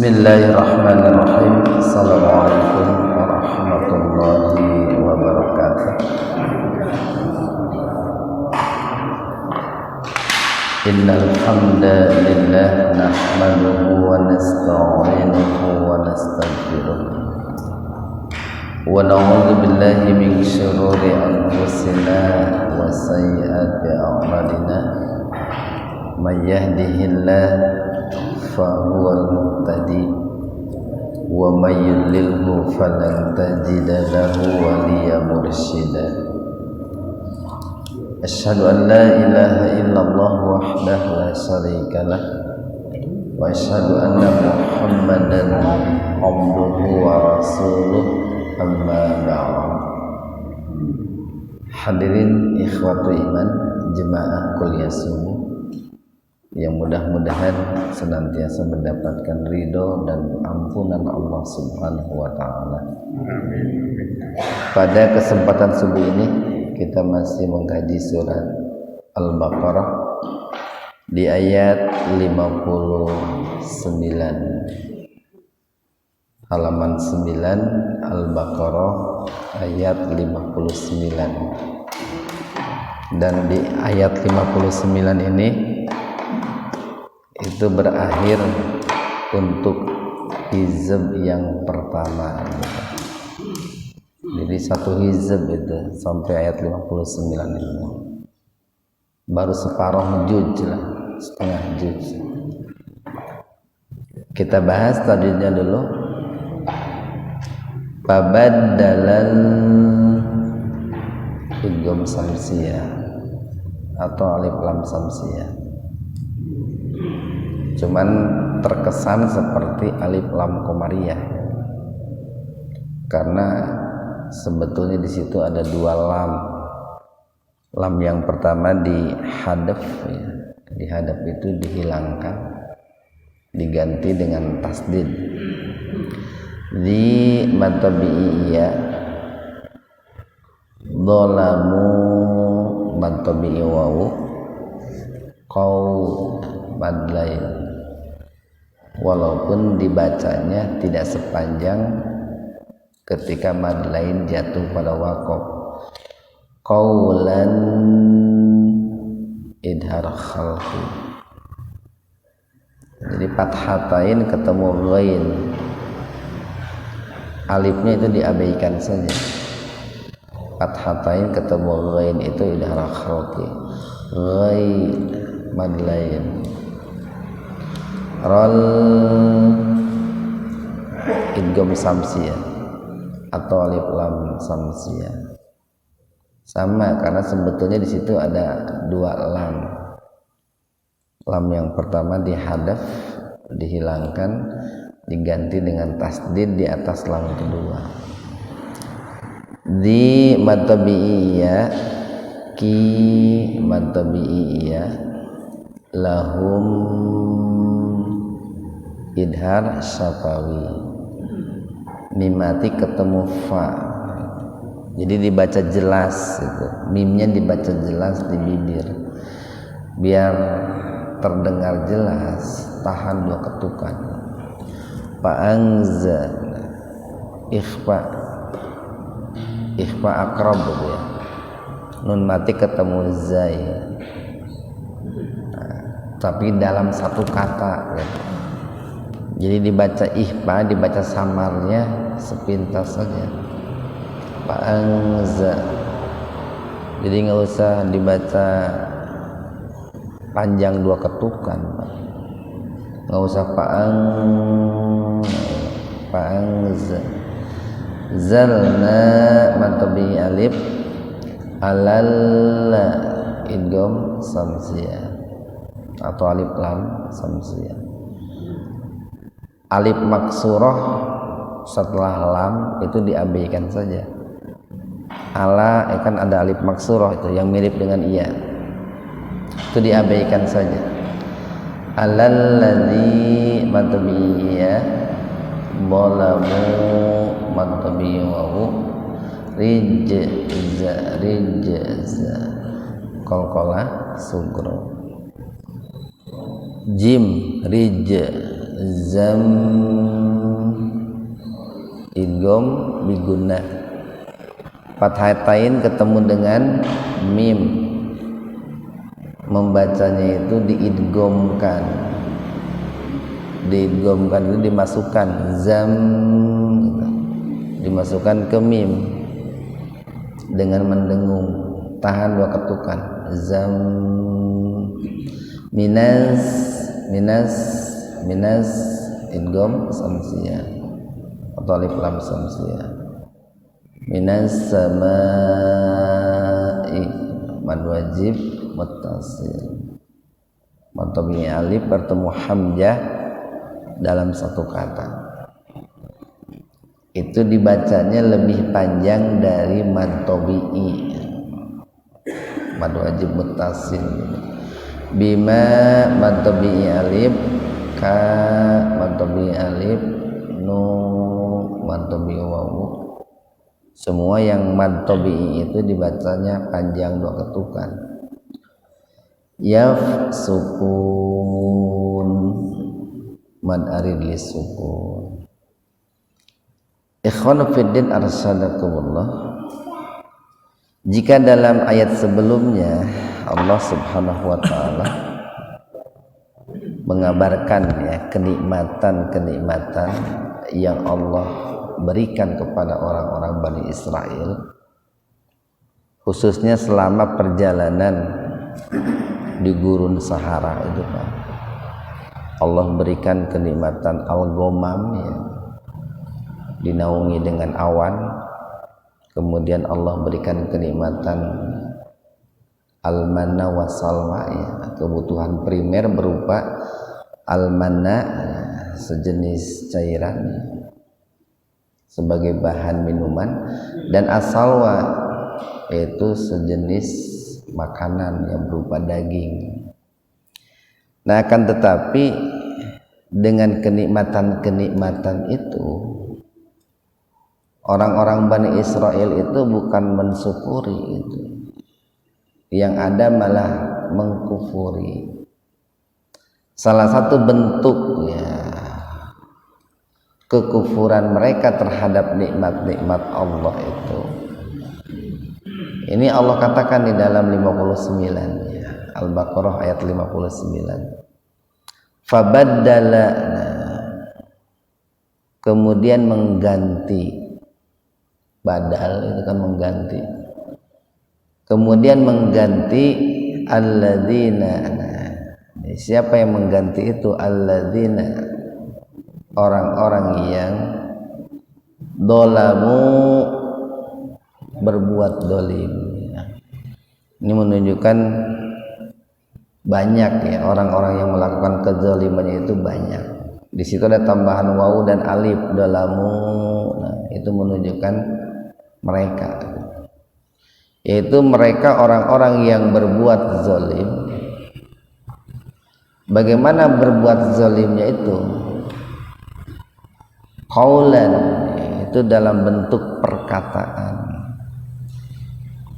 Bismillahirrahmanirrahim. Assalamualaikum warahmatullahi wabarakatuh. Innal hamdalillah nahmaduhu wa nasta'inuhu wa nastaghfiruh wa na'udzu billahi min shururi anfusina wa sayyiati a'malina. May yahdihillahu فهو المهتدي ومن يضلله فلن تجد له وليا مرشدا. أشهد أن لا إله إلا الله وحده لا شريك له وأشهد أن محمدا عبده ورسوله أما بعد. Hadirin ikhwatu iman jemaah kuliah subuh yang mudah-mudahan senantiasa mendapatkan ridho dan ampunan Allah Subhanahu wa Ta'ala. Pada kesempatan subuh ini kita masih mengkaji surat Al-Baqarah di ayat 59, halaman 9 Al-Baqarah ayat 59. Dan di ayat 59 ini itu berakhir untuk hizb yang pertama. Jadi satu hizb itu sampai ayat 59 itu baru separuh juz lah, setengah juz. Kita bahas tadinya dulu babaddalan idgham samsiyah atau alif lam samsiyah. Cuman terkesan seperti alif lam qamariyah karena sebetulnya di situ ada dua lam. Lam yang pertama dihadaf, ya. Dihadaf itu dihilangkan, diganti dengan tasdid. Di matabi'iyya dhalamu matabi'i wawu qaw madlain, walaupun dibacanya tidak sepanjang ketika mad lain jatuh pada waqaf. Qaulan idhar khalqi, jadi fathatain ketemu ghain, alifnya itu diabaikan saja. Fathatain ketemu ghain itu idhar khalqi, ghain mad lain. Rol idgham samsiyah atau alif lam samsiyah sama karena sebetulnya di situ ada dua lam. Lam yang pertama dihadaf, dihilangkan, diganti dengan tasdid di atas lam kedua. Di matabi'iyya ki matabi'iyya lahum idhar syafawi, mimati ketemu fa, jadi dibaca jelas itu, mimnya dibaca jelas di bibir biar terdengar jelas, tahan dua ketukan. Fa'angza ikhfa akrab ya, nun mati ketemu zai, tapi dalam satu kata ya. Jadi dibaca ihfa, dibaca samarnya sepintas saja. Fa'angza, jadi nggak usah dibaca panjang dua ketukan, nggak usah fa'angza. Zalna matabi alif alalla idgham samsiyah atau alif lam samsiyah. Alif maksurah setelah lam itu diabaikan saja. Ala kan ada alif maksurah itu yang mirip dengan iya, itu diabaikan saja. Alalladzi matabi'iyya dhalamu matabi'u rijza qalqalah sugro. Jim rij zam idgham bigunna, fathatain ketemu dengan mim, membacanya itu diidghamkan itu dimasukkan zam gitu. Dimasukkan ke mim dengan mendengung, tahan 2 ketukan, zam minas idgham samsiyah atau alif lam samsiyah, minas samai mad wajib muttasil, mad tabi'i alif bertemu hamzah dalam satu kata, itu dibacanya lebih panjang dari mad tabi'i, mad wajib muttasil. Bima mad tabi'i alif, ka mad tabi'i alif, nu mad tabi'i wawu, semua yang mad tabi'i itu dibacanya panjang 2 ketukan. Yaf sukun mad arid li sukun. Ikhwan fiddin arsyadakumullah, jika dalam ayat sebelumnya Allah Subhanahu wa taala mengabarkan ya kenikmatan-kenikmatan yang Allah berikan kepada orang-orang Bani Israel, khususnya selama perjalanan di gurun Sahara itu Pak. Allah berikan kenikmatan al-ghamam ya, dinaungi dengan awan. Kemudian Allah berikan kenikmatan al-manna wa salwa ya, kebutuhan primer berupa al-manna sejenis cairan sebagai bahan minuman, dan as-salwa yaitu sejenis makanan yang berupa daging. Nah, akan tetapi dengan kenikmatan-kenikmatan itu orang-orang Bani Israel itu bukan mensyukuri itu, yang ada malah mengkufuri. Salah satu bentuk ya kekufuran mereka terhadap nikmat-nikmat Allah itu, ini Allah katakan di dalam 59 ya, Al-Baqarah ayat 59. Fabaddala, kemudian mengganti, badal itu kan mengganti, kemudian mengganti alladzina, siapa yang mengganti itu? Alladzina, orang-orang yang dolamu, berbuat dolim. Ini menunjukkan banyak ya orang-orang yang melakukan kezalimannya itu banyak. Di situ ada tambahan wawu dan alif, dolamu. Nah, itu menunjukkan mereka, yaitu mereka orang-orang yang berbuat zalim. Bagaimana berbuat zalimnya itu? Qaulan, itu dalam bentuk perkataan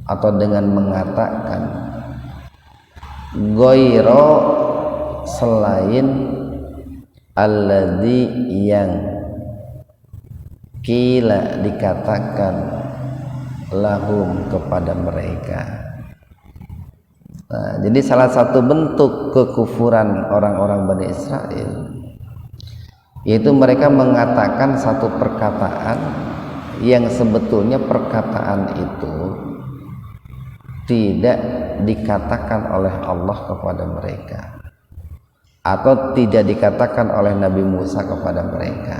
atau dengan mengatakan, ghaira, selain alladzi, yang qila, dikatakan lahum, kepada mereka. Nah, jadi salah satu bentuk kekufuran orang-orang Bani Israel yaitu mereka mengatakan satu perkataan yang sebetulnya perkataan itu tidak dikatakan oleh Allah kepada mereka, atau tidak dikatakan oleh Nabi Musa kepada mereka.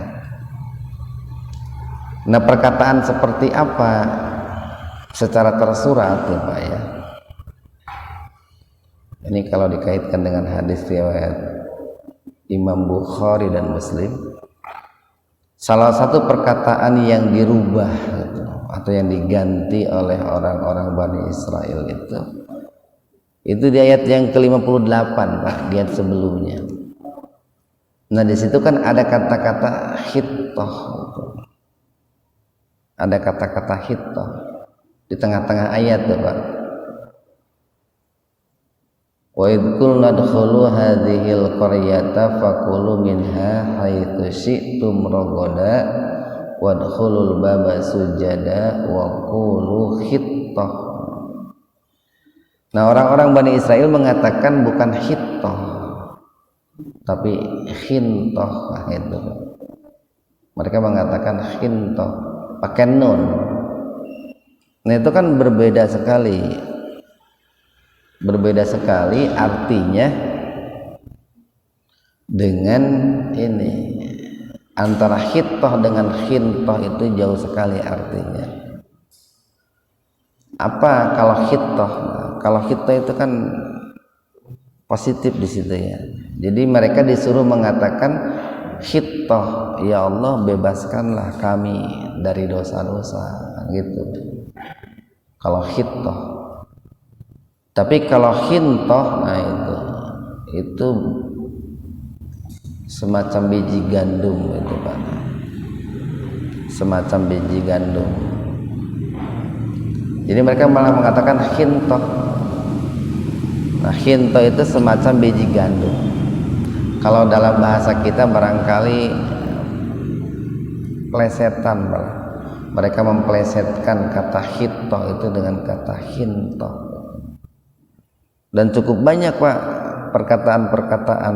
Nah, perkataan seperti apa secara tersurat ya Pak ya? Ini kalau dikaitkan dengan hadis riwayat Imam Bukhari dan Muslim, salah satu perkataan yang dirubah gitu, atau yang diganti oleh orang-orang Bani Israel itu di ayat yang ke-58 Pak, di ayat sebelumnya. Nah, di situ kan ada kata-kata hittah, ada kata-kata hittah di tengah-tengah ayat tuh Pak. Wa idh qulna dkhulu hadhil qaryata fakulu minha haitsu syi'tum ragada wadkhulul baba sujada wa qulu khittah. Nah, orang-orang Bani Israel mengatakan bukan khittah tapi khintah. Itu mereka mengatakan khintah pakai nun. Nah, itu kan berbeda sekali artinya dengan ini. Antara khittah dengan khintah itu jauh sekali artinya. Apa kalau khittah? Kalau khittah itu kan positif di situ ya. Jadi mereka disuruh mengatakan khittah, ya Allah bebaskanlah kami dari dosa-dosa gitu. Kalau khittah. Tapi kalau khintah, nah itu semacam biji gandum itu Pak. Semacam biji gandum. Jadi mereka malah mengatakan khintah. Nah, khintah itu semacam biji gandum. Kalau dalam bahasa kita barangkali plesetan, mereka memplesetkan kata khintah itu dengan kata khintah. Dan cukup banyak Pak perkataan-perkataan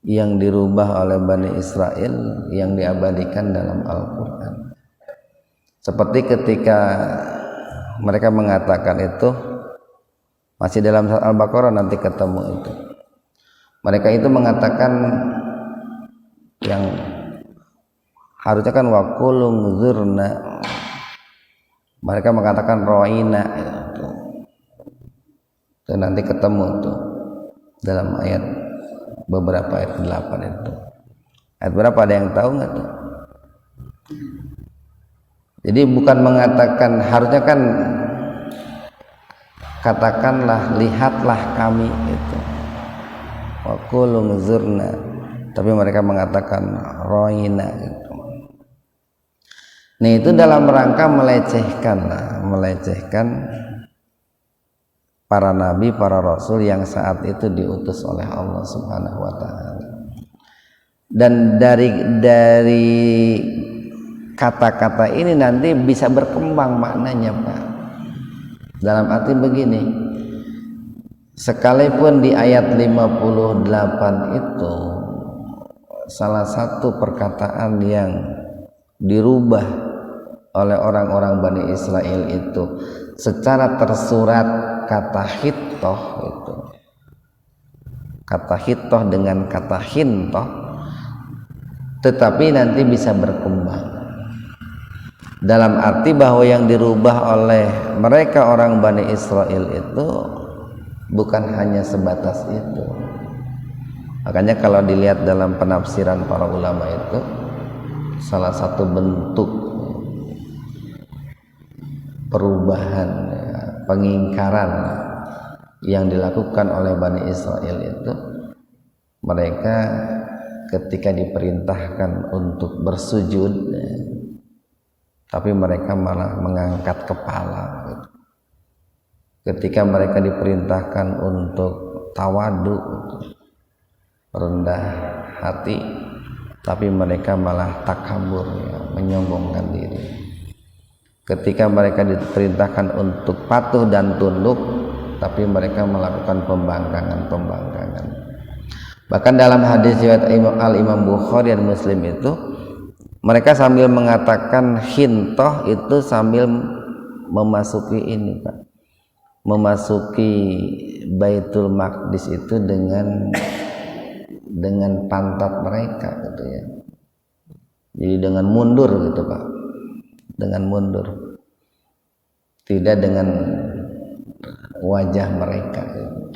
yang dirubah oleh Bani Israel yang diabadikan dalam Al-Quran. Seperti ketika mereka mengatakan itu, masih dalam surat Al-Baqarah nanti ketemu itu. Mereka itu mengatakan yang harusnya kan waqulung zurna, mereka mengatakan roina itu nanti ketemu tuh dalam ayat beberapa ayat 8 itu. Ayat berapa ada yang tahu nggak tuh? Jadi bukan mengatakan, harusnya kan katakanlah lihatlah kami itu. Wa qulu zurna, tapi mereka mengatakan roina gitu. Nah, itu dalam rangka melecehkan para nabi, para rasul yang saat itu diutus oleh Allah Subhanahu wa taala. Dan dari kata-kata ini nanti bisa berkembang maknanya Pak. Dalam arti begini, sekalipun di ayat 58 itu salah satu perkataan yang dirubah oleh orang-orang Bani Israel itu secara tersurat kata khittah itu, kata khittah dengan kata khintah, tetapi nanti bisa berkembang dalam arti bahwa yang dirubah oleh mereka orang Bani Israel itu bukan hanya sebatas itu. Makanya kalau dilihat dalam penafsiran para ulama itu, salah satu bentuk perubahan, pengingkaran yang dilakukan oleh Bani Israel itu, mereka ketika diperintahkan untuk bersujud tapi mereka malah mengangkat kepala. Ketika mereka diperintahkan untuk tawadu, rendah hati, tapi mereka malah takabur, menyombongkan diri. Ketika mereka diperintahkan untuk patuh dan tunduk, tapi mereka melakukan pembangkangan. Bahkan dalam hadis riwayat Al-Imam Bukhari dan Muslim itu, mereka sambil mengatakan khintah itu sambil memasuki ini Pak, memasuki Baitul Maqdis itu dengan pantat mereka gitu ya. Jadi dengan mundur gitu Pak, dengan mundur, tidak dengan wajah mereka gitu.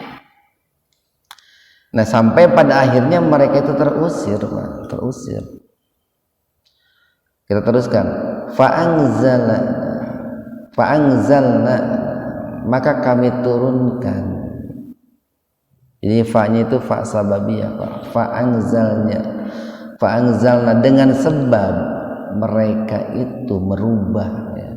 Nah, sampai pada akhirnya mereka itu terusir Pak, terusir. Kita teruskan, fa'anzalna, maka kami turunkan. Ini fa-nya itu fa sababiyah Pak. Fa'anzalna dengan sebab mereka itu merubah ya.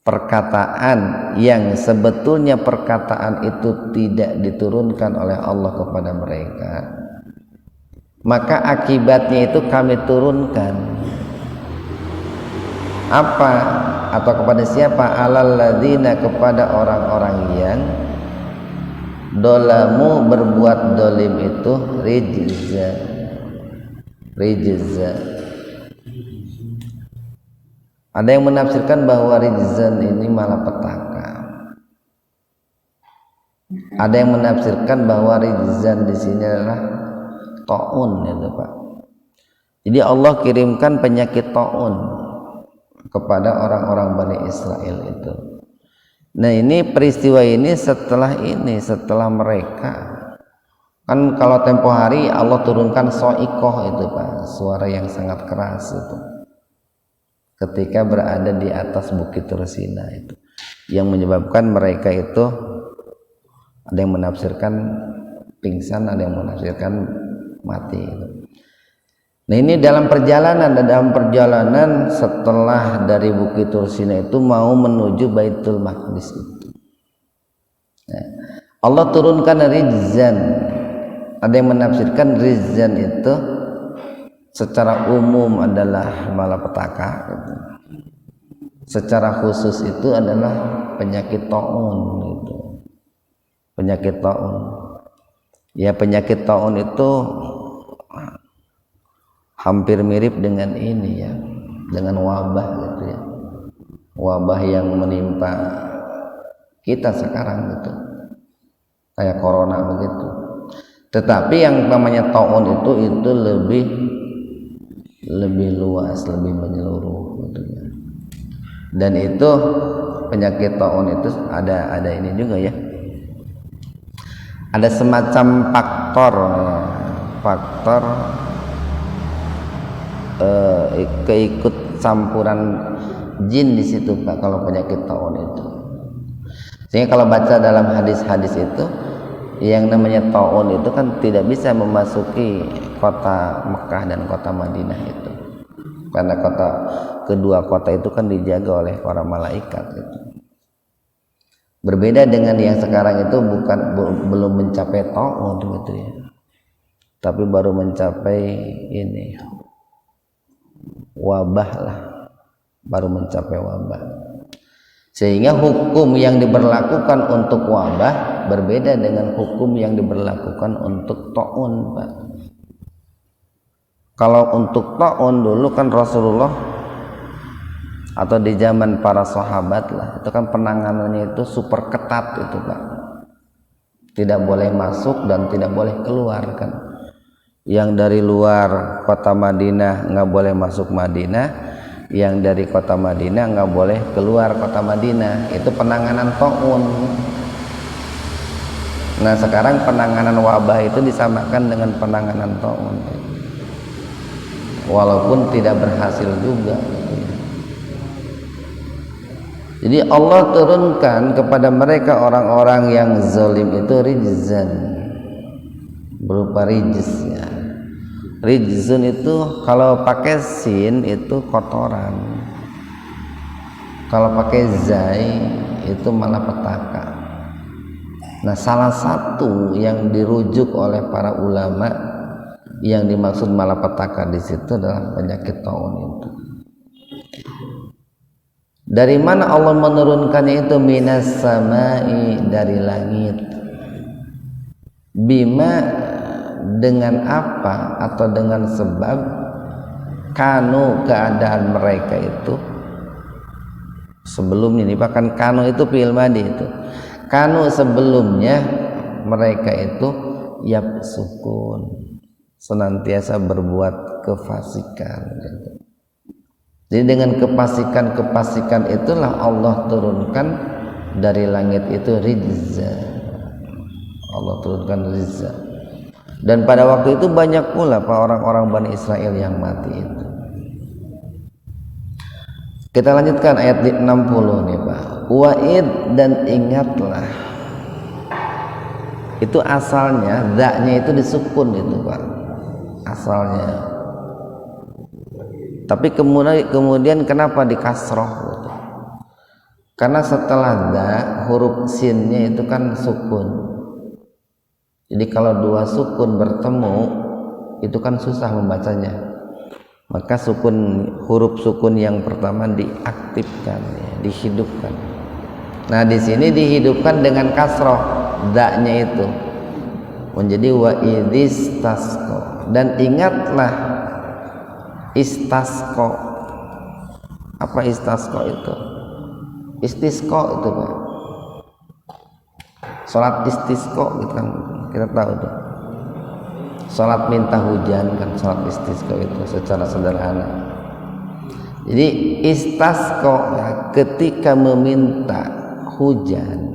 perkataan yang sebetulnya perkataan itu tidak diturunkan oleh Allah kepada mereka, maka akibatnya itu kami turunkan apa atau kepada siapa? Alal ladzina, kepada orang-orang yang dolamu berbuat dolim itu rijza. Ada yang menafsirkan bahwa rijzan ini malapetaka. Ada yang menafsirkan bahwa rijzan di sini adalah taun, itu Pak. Jadi Allah kirimkan penyakit taun kepada orang-orang Bani Israel itu. Nah, ini peristiwa ini setelah mereka, kan kalau tempo hari Allah turunkan soikoh itu Pak, suara yang sangat keras itu ketika berada di atas bukit Tursina itu, yang menyebabkan mereka itu ada yang menafsirkan pingsan, ada yang menafsirkan mati itu. Nah, ini dalam perjalanan setelah dari bukit Tursina itu mau menuju Baitul Maqdis itu. Nah, Allah turunkan rijzan. Ada yang menafsirkan rijzan itu secara umum adalah malapetaka, secara khusus itu adalah penyakit taun gitu. Penyakit taun. Ya, penyakit taun itu hampir mirip dengan ini ya, dengan wabah gitu ya. Wabah yang menimpa kita sekarang gitu. Kayak corona begitu. Tetapi yang namanya taun itu lebih luas, lebih menyeluruh gitu ya. Dan itu penyakit taun itu ada ini juga ya. Ada semacam faktor keikut campuran jin di situ Pak, kalau penyakit taun itu. Sehingga kalau baca dalam hadis-hadis itu, yang namanya taun itu kan tidak bisa memasuki kota Mekah dan kota Madinah itu, karena kedua kota itu kan dijaga oleh para malaikat itu. Berbeda dengan yang sekarang itu belum mencapai taun gitu ya, tapi baru mencapai ini wabah lah, baru mencapai wabah. Sehingga hukum yang diberlakukan untuk wabah berbeda dengan hukum yang diberlakukan untuk taun Pak. Kalau untuk taun dulu kan Rasulullah atau di zaman para sahabat lah, itu kan penanganannya itu super ketat itu Pak. Tidak boleh masuk dan tidak boleh keluar kan. Yang dari luar kota Madinah nggak boleh masuk Madinah, yang dari kota Madinah nggak boleh keluar kota Madinah. Itu penanganan taun. Nah, sekarang penanganan wabah itu disamakan dengan penanganan taun, walaupun tidak berhasil juga. Jadi Allah turunkan kepada mereka orang-orang yang zalim itu rijzan, berupa rijz ya. Rijzun itu kalau pakai sin itu kotoran, kalau pakai zai itu malapetaka. Nah, salah satu yang dirujuk oleh para ulama yang dimaksud malapetaka di situ adalah penyakit taun itu. Dari mana Allah menurunkannya itu? Minas samai, dari langit. Bima, dengan apa atau dengan sebab kanu, keadaan mereka itu sebelumnya. Ini bahkan kanu itu fi'il madhi itu. Kanu sebelumnya mereka itu yafsukun, senantiasa berbuat kefasikan gitu. Jadi dengan kefasikan itulah Allah turunkan dari langit itu rijza. Allah turunkan rijza. Dan pada waktu itu banyak pula Pak orang-orang Bani Israel yang mati itu. Kita lanjutkan ayat 60 nih Pak. Wa'id, dan ingatlah. Itu asalnya, da-nya itu disukun itu Pak. Asalnya. Tapi kemudian kenapa dikasroh gitu? Karena setelah da huruf sinnya itu kan sukun. Jadi kalau dua sukun bertemu itu kan susah membacanya. Maka huruf sukun yang pertama diaktifkan, ya, dihidupkan. Nah di sini dihidupkan dengan kasroh da-nya itu menjadi wa idistasqa. Dan ingatlah istasqa. Apa istasqa itu? Istisqa itu Pak. Salat istisqa gitu kan kita tahu tuh. Salat minta hujan kan, salat istisqa itu secara sederhana. Jadi istasqa ya, ketika meminta hujan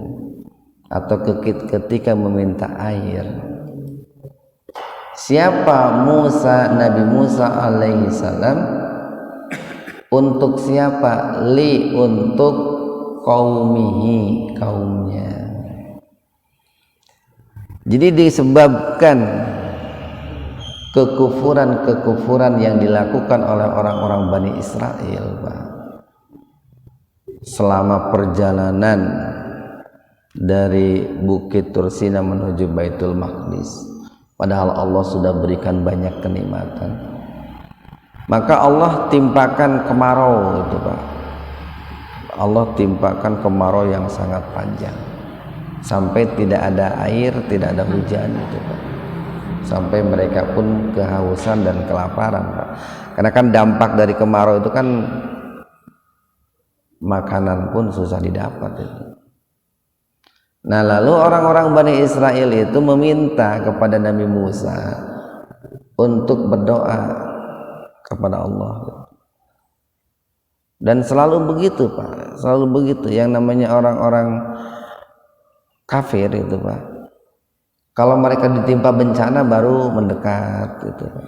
atau ketika meminta air. Siapa Nabi Musa alaihi salam? Untuk siapa? Untuk qaumihi, kaumnya. Jadi disebabkan kekufuran yang dilakukan oleh orang-orang Bani Israel, Pak, selama perjalanan dari Bukit Tursina menuju Baitul Maqdis, padahal Allah sudah berikan banyak kenikmatan, maka Allah timpakan kemarau itu Pak. Allah timpakan kemarau yang sangat panjang sampai tidak ada air, tidak ada hujan itu Pak. Sampai mereka pun kehausan dan kelaparan Pak. Karena kan dampak dari kemarau itu kan makanan pun susah didapat itu. Nah lalu orang-orang Bani Israel itu meminta kepada Nabi Musa untuk berdoa kepada Allah. Dan selalu begitu Pak, selalu begitu. Yang namanya orang-orang kafir itu Pak, kalau mereka ditimpa bencana baru mendekat gitu Pak.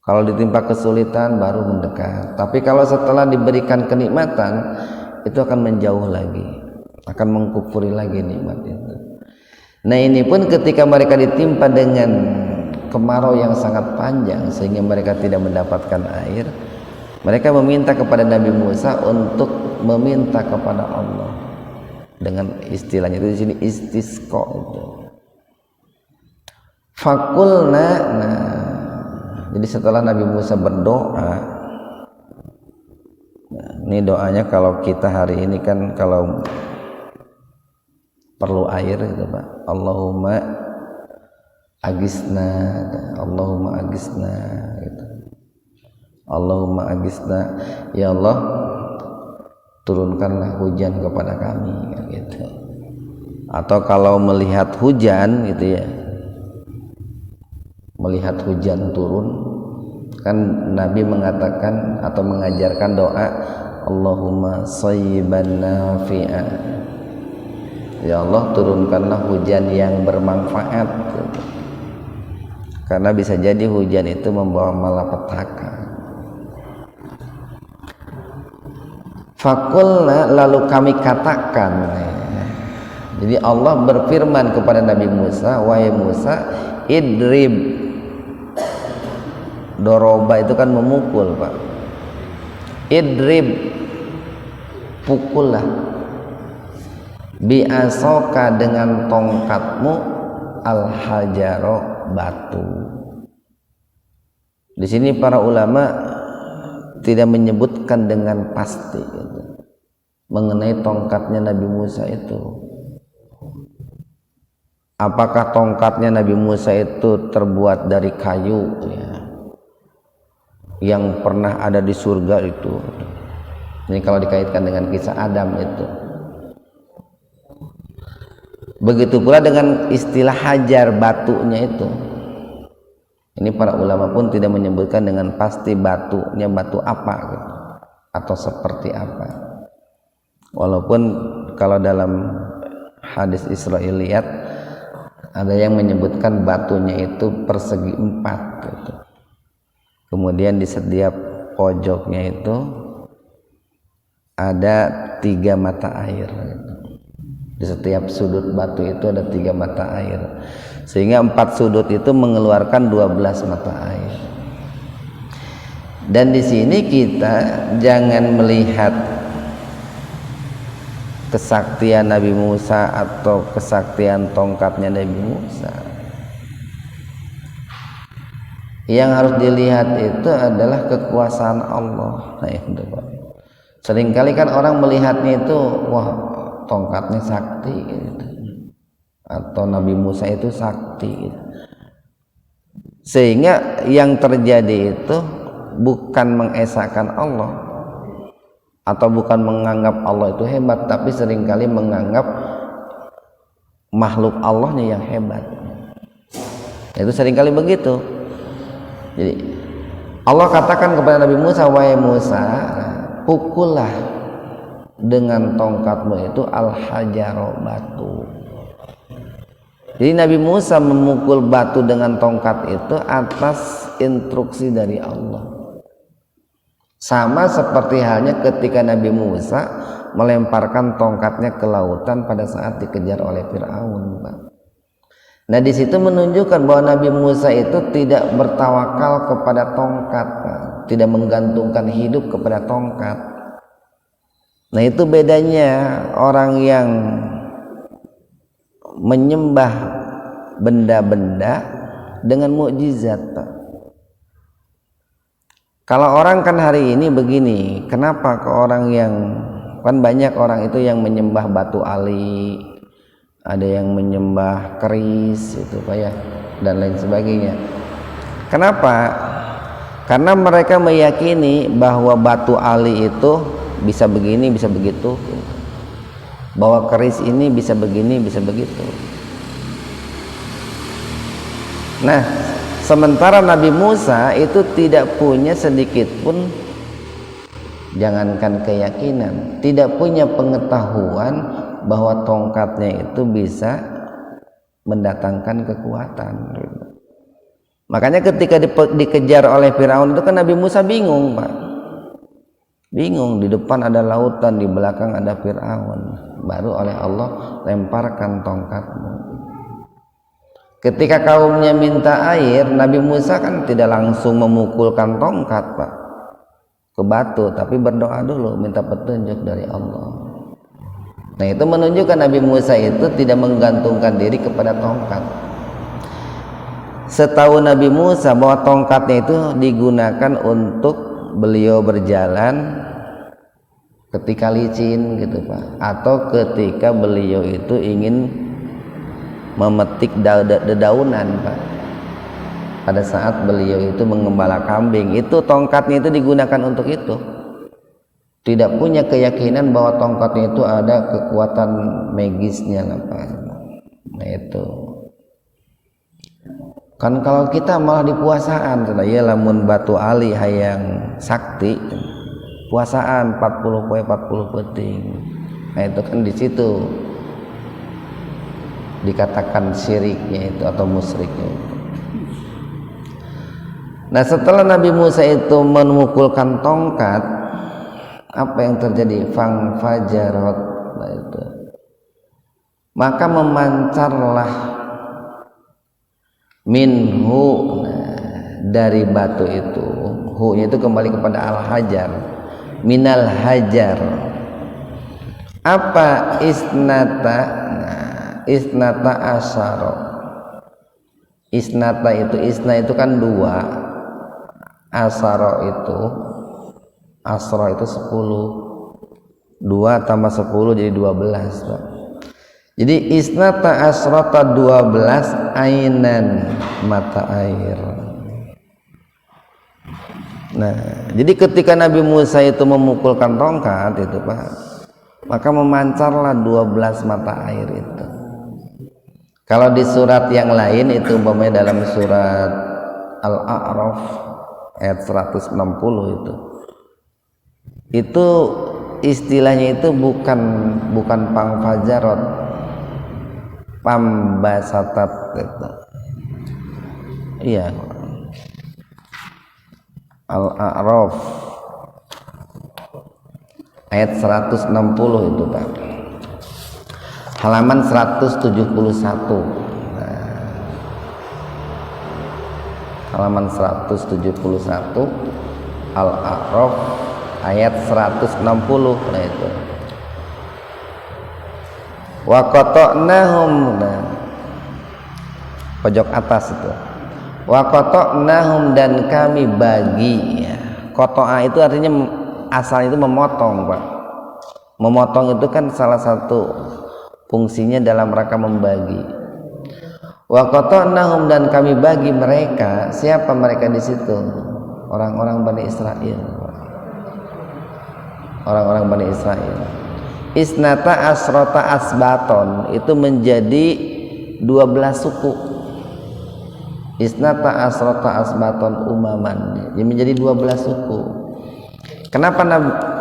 Kalau ditimpa kesulitan baru mendekat. Tapi kalau setelah diberikan kenikmatan itu akan menjauh lagi, akan mengkufuri lagi nikmat itu. Nah ini pun ketika mereka ditimpa dengan kemarau yang sangat panjang sehingga mereka tidak mendapatkan air, mereka meminta kepada Nabi Musa untuk meminta kepada Allah dengan istilahnya itu di sini istisqa itu. Fakulna, nah, jadi setelah Nabi Musa berdoa, nah, ini doanya kalau kita hari ini kan kalau perlu air itu Pak, Allahumma agisna, Allahumma agisna gitu. Allahumma agisna, ya Allah turunkanlah hujan kepada kami gitu. Atau kalau melihat hujan gitu ya, melihat hujan turun kan Nabi mengatakan atau mengajarkan doa Allahumma shayyiban nafi'a, ya Allah turunkanlah hujan yang bermanfaat gitu. Karena bisa jadi hujan itu membawa malapetaka. Fakulna, lalu kami katakan, jadi Allah berfirman kepada Nabi Musa, wahai Musa, idrib, doroba itu kan memukul Pak, idrib, pukullah, biasoka dengan tongkatmu, al-hajaro, batu. Di sini para ulama tidak menyebutkan dengan pasti gitu, mengenai tongkatnya Nabi Musa itu. Apakah tongkatnya Nabi Musa itu terbuat dari kayu ya, yang pernah ada di surga itu? Ini kalau dikaitkan dengan kisah Adam itu. Begitu pula dengan istilah hajar, batunya itu. Ini para ulama pun tidak menyebutkan dengan pasti batunya batu apa gitu, atau seperti apa. Walaupun kalau dalam hadis Israiliyat ada yang menyebutkan batunya itu persegi 4 gitu. Kemudian di setiap pojoknya itu ada 3 mata air gitu. Di setiap sudut batu itu ada 3 mata air, sehingga 4 sudut itu mengeluarkan 12 mata air. Dan di sini kita jangan melihat kesaktian Nabi Musa atau kesaktian tongkatnya Nabi Musa. Yang harus dilihat itu adalah kekuasaan Allah. Nah, itu Pak. Seringkali kan orang melihatnya itu, wah tongkatnya sakti gitu. Atau Nabi Musa itu sakti gitu. Sehingga yang terjadi itu bukan mengesahkan Allah atau bukan menganggap Allah itu hebat, tapi seringkali menganggap makhluk Allahnya yang hebat. Itu seringkali begitu. Jadi Allah katakan kepada Nabi Musa, wahai Musa, pukullah dengan tongkatmu itu al-hajaro, batu. Jadi Nabi Musa memukul batu dengan tongkat itu atas instruksi dari Allah. Sama seperti halnya ketika Nabi Musa melemparkan tongkatnya ke lautan pada saat dikejar oleh Firaun, Pak. Nah, di situ menunjukkan bahwa Nabi Musa itu tidak bertawakal kepada tongkat, Pak. Tidak menggantungkan hidup kepada tongkat. Nah, itu bedanya orang yang menyembah benda-benda dengan mukjizat, Pak. Kalau orang kan hari ini begini, kenapa ke orang yang kan banyak orang itu yang menyembah batu ali, ada yang menyembah keris itu Pak ya, dan lain sebagainya. Kenapa? Karena mereka meyakini bahwa batu ali itu bisa begini, bisa begitu, bahwa keris ini bisa begini, bisa begitu. Nah, sementara Nabi Musa itu tidak punya sedikit pun, jangankan keyakinan, tidak punya pengetahuan bahwa tongkatnya itu bisa mendatangkan kekuatan. Makanya ketika dikejar oleh Firaun itu kan Nabi Musa bingung, Pak. Bingung, di depan ada lautan, di belakang ada Firaun. Baru oleh Allah, lemparkan tongkatmu. Ketika kaumnya minta air, Nabi Musa kan tidak langsung memukulkan tongkat, Pak, ke batu, tapi berdoa dulu, minta petunjuk dari Allah. Nah, itu menunjukkan Nabi Musa itu tidak menggantungkan diri kepada tongkat. Setahu Nabi Musa bahwa tongkatnya itu digunakan untuk beliau berjalan ketika licin gitu, Pak, atau ketika beliau itu ingin memetik dedaunan, Pak. Pada saat beliau itu mengembala kambing, itu tongkatnya itu digunakan untuk itu. Tidak punya keyakinan bahwa tongkatnya itu ada kekuatan magisnya lah, Pak. Nah, itu kan kalau kita malah di puasaan, ya lamun batu ali hayang sakti, puasaan 40 poe 40 peting. Nah, itu kan di situ dikatakan syiriknya itu atau musyriknya itu. Nah, setelah Nabi Musa itu memukulkan tongkat, apa yang terjadi? Fang fajarot. Nah, itu maka memancarlah minhu, dari batu itu, hu itu kembali kepada al-hajar, minal hajar. Apa isnata? Isnata asyara. Isnata itu, isna itu kan 2, asyara itu, asra itu 10, 2 tambah 10 jadi 12, Pak. Jadi isnata asrata 12 ainan, mata air. Nah, jadi ketika Nabi Musa itu memukulkan tongkat itu, Pak, maka memancarlah 12 mata air itu. Kalau di surat yang lain itu umpamanya dalam surat Al-A'raf ayat 160 itu istilahnya itu bukan pangfajarot, pambasatat gitu. Iya, Al-A'raf ayat 160 itu, Pak. Halaman 171. Halaman 171 Al-A'raf ayat 160. Nah, itu Wa qata'nahum, nah, pojok atas itu. Wa qata'nahum, dan kami bagi, ya. Qata'a itu artinya asal itu memotong, Pak. Memotong itu kan salah satu fungsinya dalam rangka membagi. Wa qata'nahum, dan kami bagi mereka. Siapa mereka di situ? Orang-orang Bani Israil. Orang-orang Bani Israil. Isnata asrota asbaton, itu menjadi 12 suku. Isnata asrota asbaton umaman, jadi menjadi 12 suku. Kenapa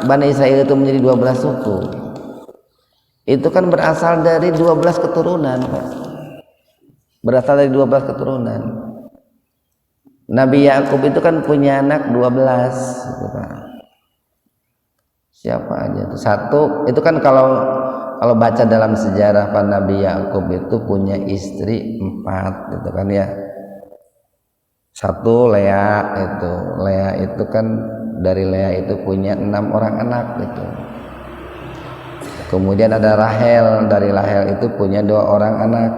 Bani Israil itu menjadi 12 suku? Itu kan berasal dari 12 keturunan, Pak. Berasal dari 12 keturunan. Nabi Yakub itu kan punya anak 12, gitu, Pak. Siapa aja tuh? Satu, itu kan kalau baca dalam sejarah, Pak, Nabi Yakub itu punya istri 4, gitu kan ya. Satu Lea itu kan dari Lea itu punya 6 orang anak gitu. Kemudian ada Rahel, dari Rahel itu punya 2 orang anak.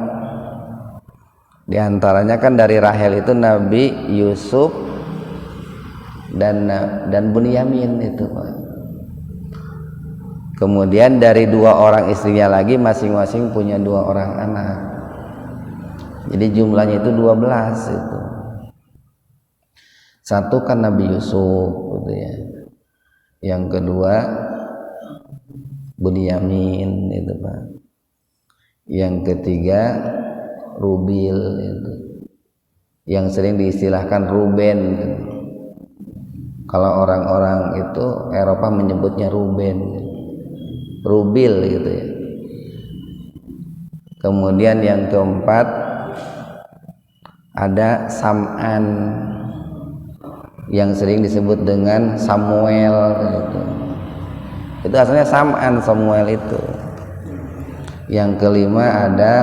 Di antaranya kan dari Rahel itu Nabi Yusuf dan Bunyamin itu, Pak. Kemudian dari 2 orang istrinya lagi masing-masing punya 2 orang anak. Jadi jumlahnya itu 12 itu. Satu kan Nabi Yusuf gitu ya. Yang kedua Bunyamin itu, Pak. Yang ketiga Rubil itu. Yang sering diistilahkan Ruben. Kalau orang-orang itu Eropa menyebutnya Ruben. Rubil gitu ya. Kemudian yang keempat ada Sam'an, yang sering disebut dengan Samuel gitu. Itu asalnya Sam'an, Samuel itu. Yang kelima ada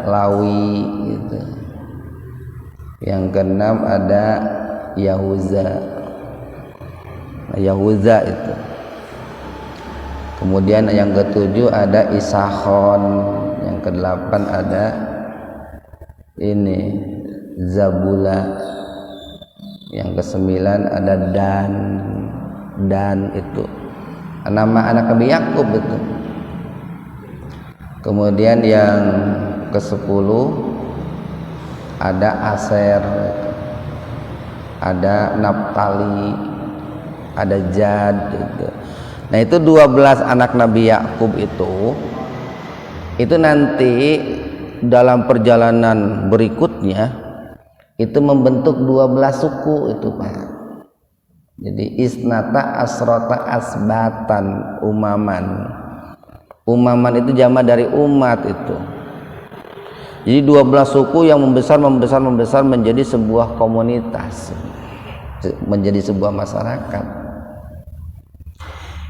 Lawi gitu. Yang keenam ada Yahuza. Yahuza itu. Kemudian yang ketujuh ada Isakhon, yang kedelapan ada ini Zabula, yang kesembilan ada Dan itu nama anak Nabi Yakub itu. Kemudian yang ke-10 ada Aser, ada Naptali, ada Jad gitu. Nah itu 12 anak Nabi Yakub itu nanti dalam perjalanan berikutnya itu membentuk 12 suku itu, Pak. Jadi isnata asrota asbatan umaman. Umaman itu jama dari umat itu. Jadi 12 suku yang membesar menjadi sebuah komunitas, menjadi sebuah masyarakat.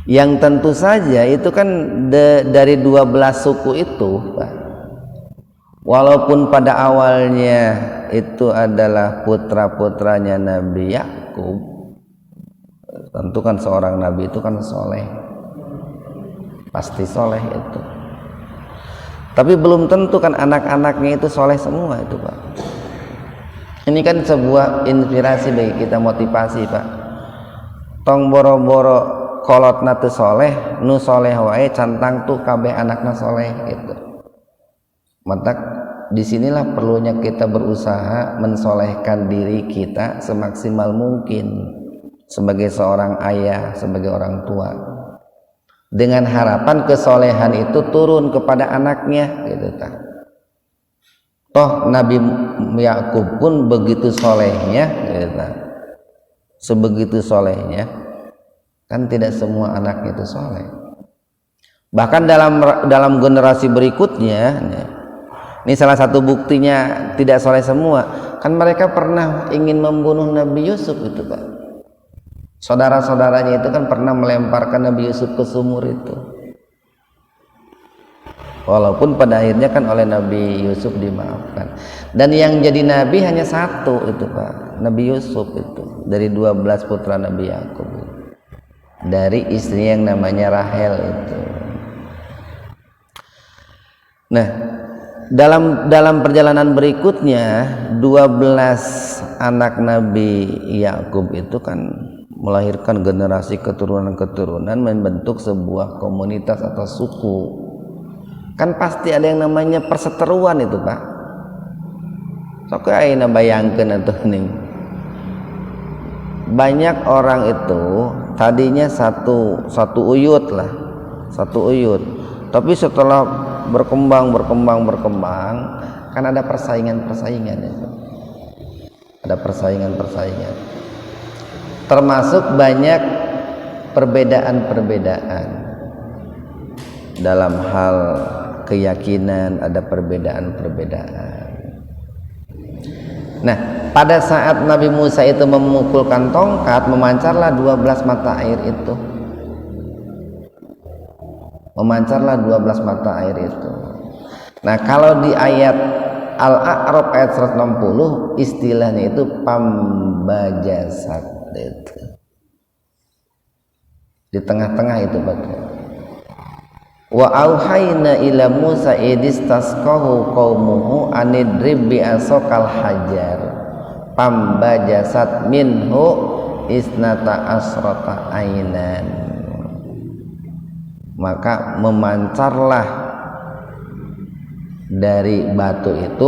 Yang tentu saja itu kan dari 12 suku itu, Pak, walaupun pada awalnya itu adalah putra-putranya Nabi Yakub, tentu kan seorang nabi itu kan soleh, pasti soleh itu. Tapi belum tentu kan anak-anaknya itu soleh semua itu, Pak. Ini kan sebuah inspirasi bagi kita, motivasi, Pak. Tong boro-boro kolotna teu soleh, nu soleh wae cantang tuh kabeh anakna soleh gitu. Maka disinilah perlunya kita berusaha mensolehkan diri kita semaksimal mungkin sebagai seorang ayah, sebagai orang tua, dengan harapan kesolehan itu turun kepada anaknya gitu tak. Toh Nabi Yakub pun begitu solehnya gitu tak. Sebegitu solehnya kan tidak semua anaknya itu soleh. Bahkan dalam generasi berikutnya, ini salah satu buktinya tidak soleh semua. Kan mereka pernah ingin membunuh Nabi Yusuf itu, Pak. Saudara-saudaranya itu kan pernah melemparkan Nabi Yusuf ke sumur itu. Walaupun pada akhirnya kan oleh Nabi Yusuf dimaafkan. Dan yang jadi nabi hanya satu itu, Pak, Nabi Yusuf itu, dari 12 putra Nabi Yakub itu. Dari istri yang namanya Rahel itu. Nah, dalam perjalanan berikutnya 12 anak Nabi Yakub itu kan melahirkan generasi keturunan-keturunan, membentuk sebuah komunitas atau suku. Kan pasti ada yang namanya perseteruan itu, Pak. Sok ayeuna bayangkeun atuh ning. Banyak orang itu tadinya satu uyut lah, satu uyut. Tapi setelah berkembang kan ada persaingan itu. Ada persaingan. Termasuk banyak perbedaan dalam hal keyakinan, ada perbedaan. Nah, pada saat Nabi Musa itu memukulkan tongkat, memancarlah 12 mata air itu. Nah, kalau di ayat Al-A'raf ayat 160 istilahnya itu pambajasat itu. Di tengah-tengah itu betul. Wa auhayna ila Musa idistasqahu qaumuhu anidrib bi asaqal hajar pambajasat minhu isnata asrata ainan. Maka memancarlah dari batu itu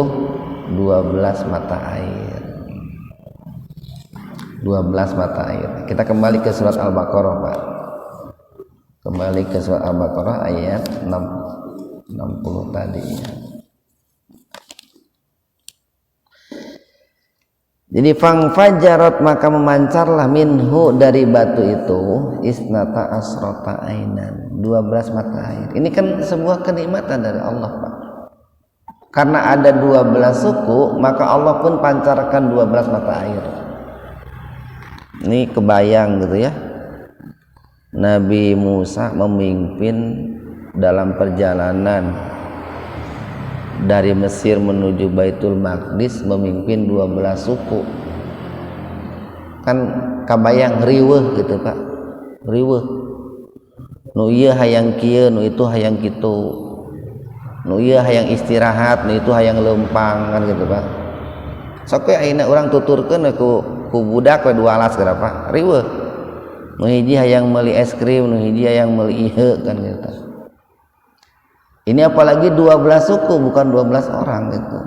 12 mata air. 12 mata air. Kita kembali ke surat Al-Baqarah, Pak. Kembali ke surat Al-Baqarah ayat 60 tadi. Jadi fangfajarat, maka memancarlah minhu dari batu itu isnata asrata ainan, 12 mata air. Ini kan sebuah kenikmatan dari Allah, Pak. Karena ada 12 suku, maka Allah pun pancarkan 12 mata air. Ini kebayang gitu ya. Nabi Musa memimpin dalam perjalanan dari Mesir menuju Baitul Maqdis, memimpin 12 suku. Kan kabayang riweuh gitu, Pak. Riweuh. Nu ieu hayang kieu, nu itu hayang kitu. Nu ieu hayang istirahat, nu itu hayang leumpang, kan gitu, Pak. Sok we ayeuna urang tuturkeun ku budak we 2 alas geura, Pak. Riweuh. Nu hiji hayang meuli es krim, nu hiji hayang meuli ieu, kan gitu. Ini apalagi 12 suku, bukan 12 orang gitu.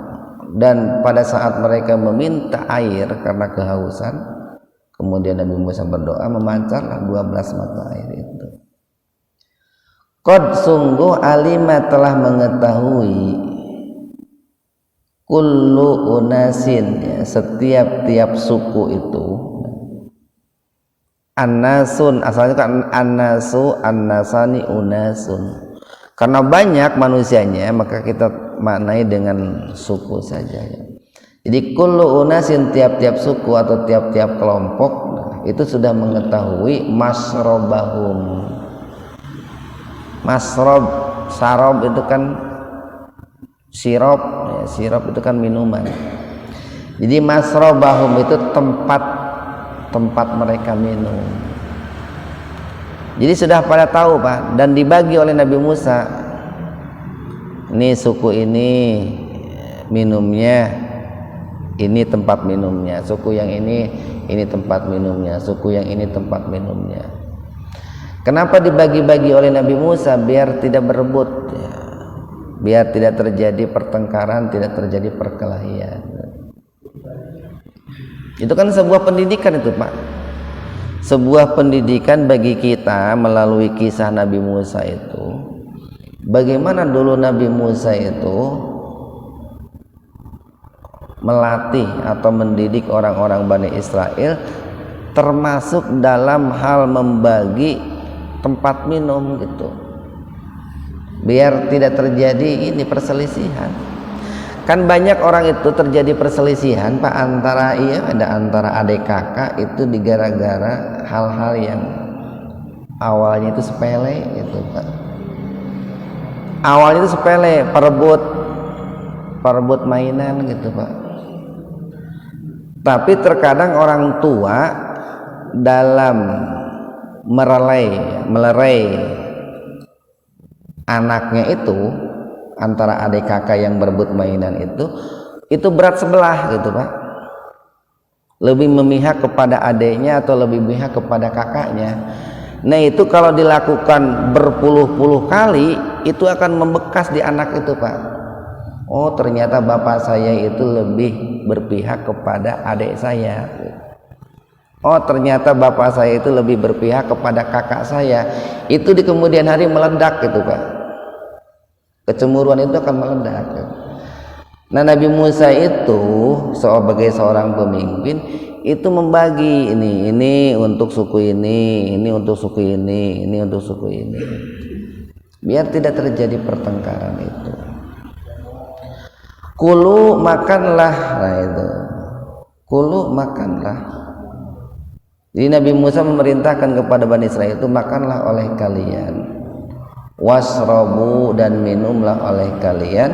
Dan pada saat mereka meminta air karena kehausan, kemudian Nabi Musa berdoa, memancarlah 12 mata air itu. Qad sungguh alima telah mengetahui kullu unasin, ya, setiap suku itu. Annasun, asalnya kan annasu, annasani, unasun. Karena banyak manusianya, maka kita maknai dengan suku saja. Jadi kullu unasin, tiap-tiap suku atau tiap-tiap kelompok, itu sudah mengetahui masrobahum. Masrob, sarob itu kan sirop, ya, sirop itu kan minuman. Jadi masrobahum itu tempat mereka minum. Jadi sudah pada tahu, Pak, dan dibagi oleh Nabi Musa. Ini suku ini minumnya, ini tempat minumnya. Suku yang ini tempat minumnya. Suku yang ini tempat minumnya. Kenapa dibagi-bagi oleh Nabi Musa? Biar tidak berebut, ya. Biar tidak terjadi pertengkaran, tidak terjadi perkelahian. Itu kan sebuah pendidikan itu, Pak. Sebuah pendidikan bagi kita melalui kisah Nabi Musa itu. Bagaimana dulu Nabi Musa itu melatih atau mendidik orang-orang Bani Israel, termasuk dalam hal membagi tempat minum gitu. Biar tidak terjadi ini perselisihan. Kan banyak orang itu terjadi perselisihan, Pak, antara antara adik kakak itu digara-gara hal-hal yang awalnya itu sepele gitu, Pak. Awalnya itu sepele, perebut mainan gitu, Pak. Tapi terkadang orang tua dalam melerai anaknya itu antara adik kakak yang berebut mainan itu berat sebelah gitu Pak. Lebih memihak kepada adiknya atau lebih memihak kepada kakaknya. Nah itu kalau dilakukan berpuluh-puluh kali itu akan membekas di anak itu Pak. Oh ternyata bapak saya itu lebih berpihak kepada adik saya. Oh ternyata bapak saya itu lebih berpihak kepada kakak saya. Itu di kemudian hari meledak gitu Pak. Kecemburuan itu akan meledak. Nah Nabi Musa itu sebagai seorang pemimpin itu membagi ini untuk suku ini untuk suku ini untuk suku ini, biar tidak terjadi pertengkaran itu. Kulu makanlah, nah itu kulu makanlah. Jadi Nabi Musa memerintahkan kepada Bani Israel itu makanlah oleh kalian, wasrobu dan minumlah oleh kalian,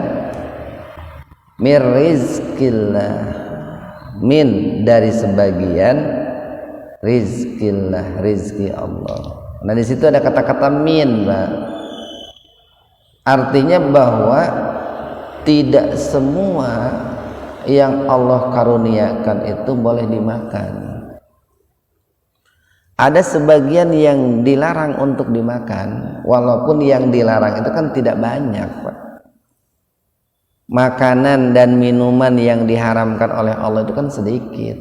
mir rizkillah, min dari sebagian rizkillah, rizki Allah. Nah di situ ada kata-kata min Pak. Artinya bahwa tidak semua yang Allah karuniakan itu boleh dimakan. Ada sebagian yang dilarang untuk dimakan, walaupun yang dilarang itu kan tidak banyak Pak. Makanan dan minuman yang diharamkan oleh Allah itu kan sedikit.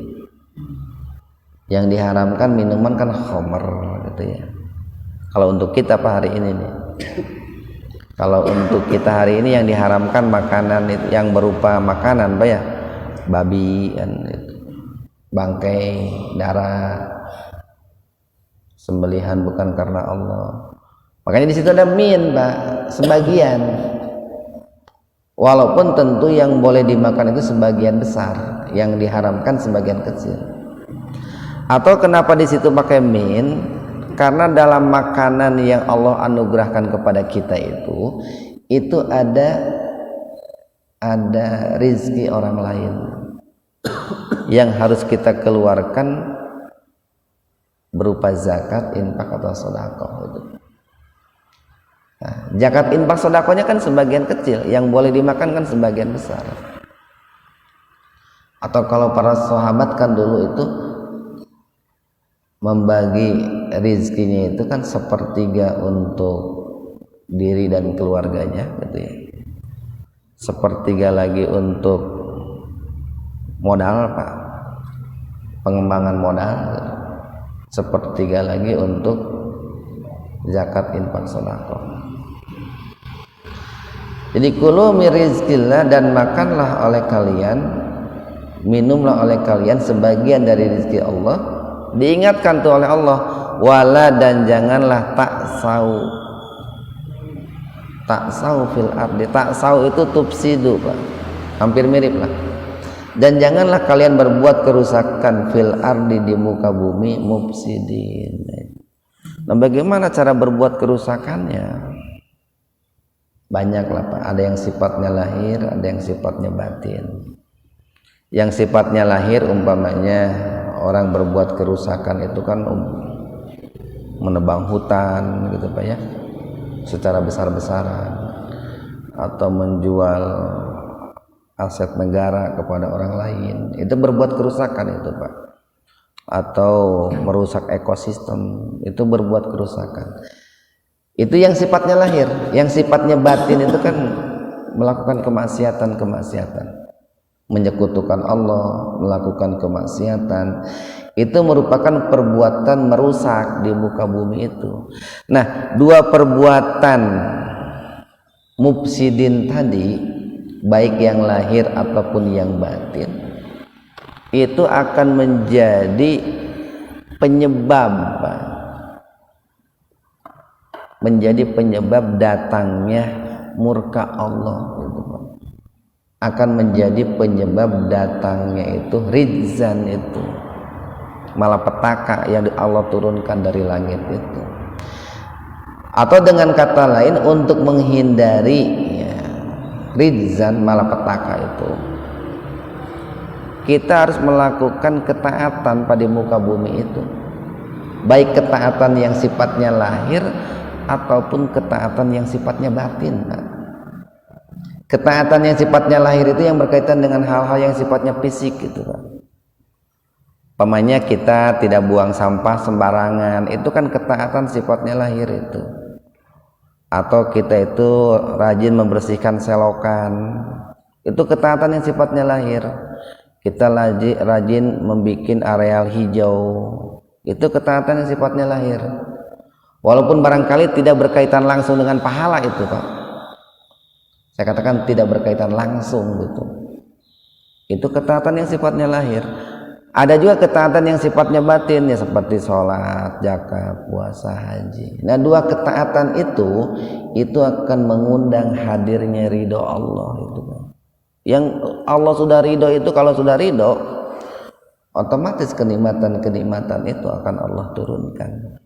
Yang diharamkan minuman kan khamr gitu ya. Kalau untuk kita Pak hari ini nih. Kalau untuk kita hari ini yang diharamkan makanan itu yang berupa makanan Pak ya. Babi dan itu. Bangkai, darah. Sembelihan bukan karena Allah. Makanya di situ ada min Pak, sebagian. Walaupun tentu yang boleh dimakan itu sebagian besar, yang diharamkan sebagian kecil. Atau kenapa di situ pakai min? Karena dalam makanan yang Allah anugerahkan kepada kita itu ada rizki orang lain yang harus kita keluarkan berupa zakat, infak atau sedekah itu. Nah, zakat infak sedekahnya kan sebagian kecil, yang boleh dimakan kan sebagian besar. Atau kalau para sahabat kan dulu itu membagi rizkinya itu kan sepertiga untuk diri dan keluarganya gitu ya. Sepertiga lagi untuk modal Pak, pengembangan modal. Sepertiga lagi untuk zakat infak sedekah. Jadi kulu min rizkillah, dan makanlah oleh kalian, minumlah oleh kalian sebagian dari rizki Allah. Diingatkan tuh oleh Allah, wala dan janganlah taksau fil ardi. Taksau itu tufsidu Pak, hampir mirip lah. Dan janganlah kalian berbuat kerusakan fil ardi, di muka bumi, mufsidin. Nah bagaimana cara berbuat kerusakannya? Banyak lah Pak, ada yang sifatnya lahir, ada yang sifatnya batin. Yang sifatnya lahir umpamanya orang berbuat kerusakan itu kan menebang hutan gitu Pak ya, secara besar-besaran, atau menjual aset negara kepada orang lain, itu berbuat kerusakan itu Pak. Atau merusak ekosistem, itu berbuat kerusakan. Itu yang sifatnya lahir. Yang sifatnya batin itu kan melakukan kemaksiatan, menyekutukan Allah, melakukan kemaksiatan. Itu merupakan perbuatan merusak di muka bumi itu. Nah, dua perbuatan mufsidin tadi, baik yang lahir ataupun yang batin, itu akan menjadi penyebab datangnya murka Allah, akan menjadi penyebab datangnya itu rizan, itu malapetaka yang Allah turunkan dari langit itu. Atau dengan kata lain, untuk menghindari ya, rizan, malapetaka itu, kita harus melakukan ketaatan pada muka bumi itu, baik ketaatan yang sifatnya lahir ataupun ketaatan yang sifatnya batin. Ketaatan yang sifatnya lahir itu yang berkaitan dengan hal-hal yang sifatnya fisik gitu Pak. Pamanya kita tidak buang sampah sembarangan, itu kan ketaatan sifatnya lahir itu. Atau kita itu rajin membersihkan selokan, itu ketaatan yang sifatnya lahir. Kita rajin membuat areal hijau, itu ketaatan yang sifatnya lahir. Walaupun barangkali tidak berkaitan langsung dengan pahala itu Pak. Saya katakan tidak berkaitan langsung gitu. Itu ketaatan yang sifatnya lahir. Ada juga ketaatan yang sifatnya batin ya, seperti sholat, zakat, puasa, haji. Nah, dua ketaatan itu akan mengundang hadirnya ridho Allah itu. Yang Allah sudah ridho itu, kalau sudah ridho, otomatis kenikmatan-kenikmatan itu akan Allah turunkan.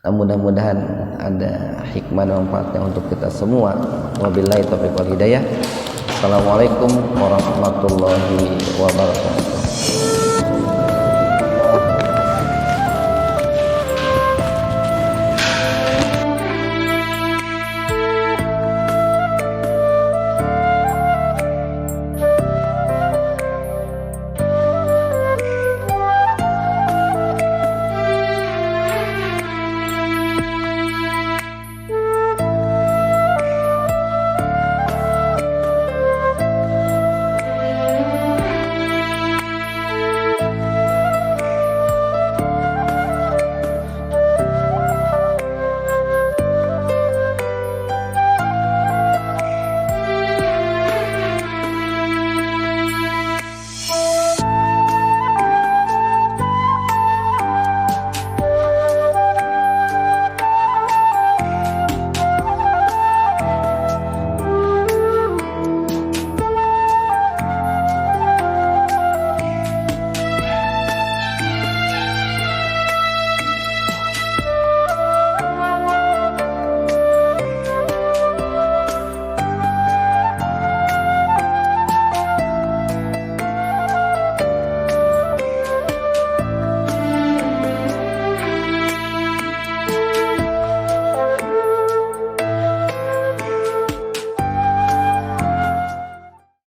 Nah, mudah-mudahan ada hikmah dan manfaatnya untuk kita semua. Wabillahi taufiq wal hidayah. Assalamualaikum warahmatullahi wabarakatuh.